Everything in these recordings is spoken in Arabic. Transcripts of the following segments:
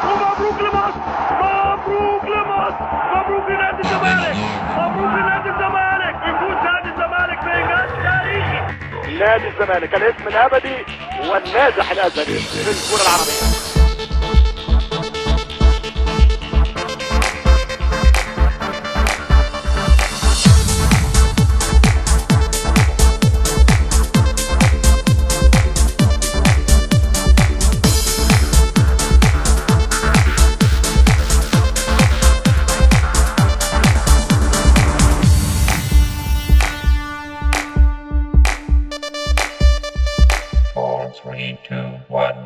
ومبروك لمصر، مبروك لمصر، مبروك لنادي الزمالك، مبروك لنادي الزمالك، يفوز نادي الزمالك بإنجاز تاريخي. نادي الزمالك الاسم الأبدي والنازح الأزلي في الكرة العربية.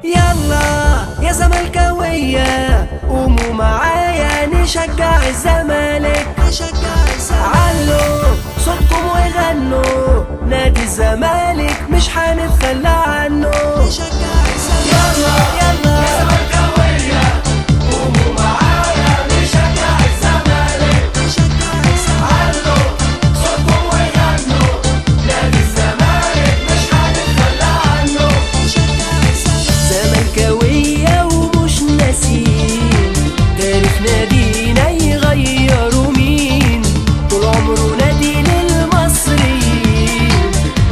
يلا يا زملكاوية قوموا معايا نشجع الزمالك، علوا صوتكم وغنوا نادي الزمالك مش هنتخلى عنه. يلا يلا يا زملكاوية قوموا معايا نشجع الزمالك، علوا صوتكم وغنوا نادي الزمالك مش هنتخلى عنه. زملكاوية ومش ناسين تاريخ نادينا يغيروا مين، طول عمره نادي للمصريين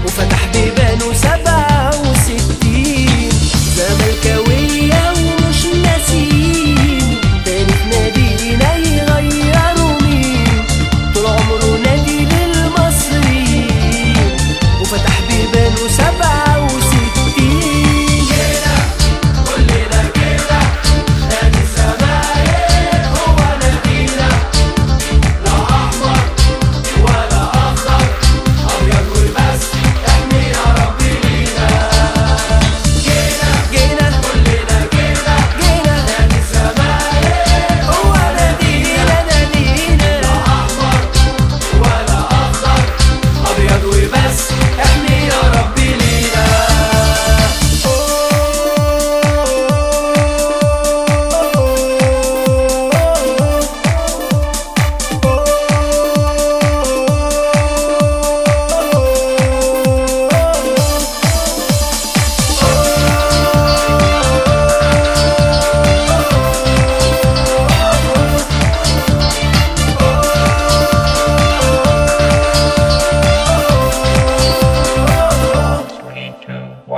وفتح بيبانه 67. زملكاوية ومش ناسين تاريخ نادينا يغيروا مين، طول عمره نادي للمصريين وفتح بيبانه 67.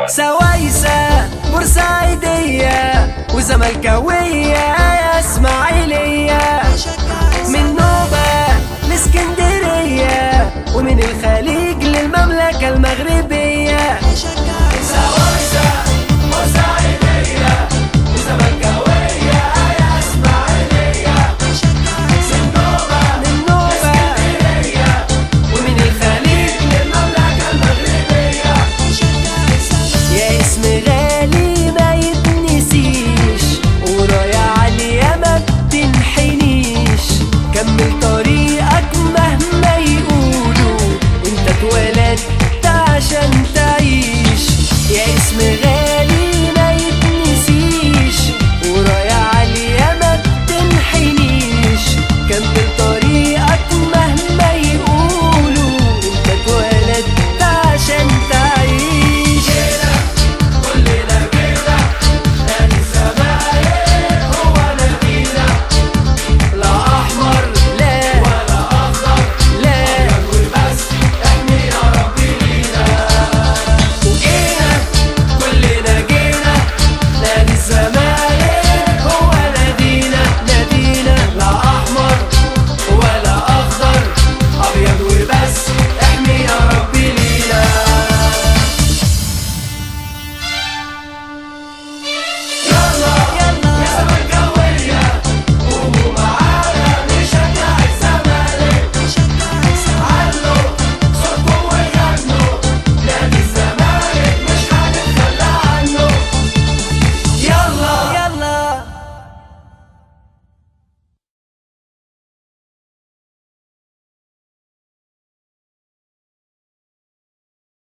سوايسة بورسعيدية وزملكاوية يا اسماعيلية، من نوبة لاسكندرية ومن الخليج للمملكة المغربية. سوايسة بورسعيدية وزملكاوية يا اسماعيلية، من نوبة لاسكندرية ومن الخليج للمملكة المغربية. يا اسم غالي ما يتنسيش ورايا عالية ما بتنحنيش، كمل طريقك مهما يقولوا انت اتولدت عشان تعيش. يا اسم غالي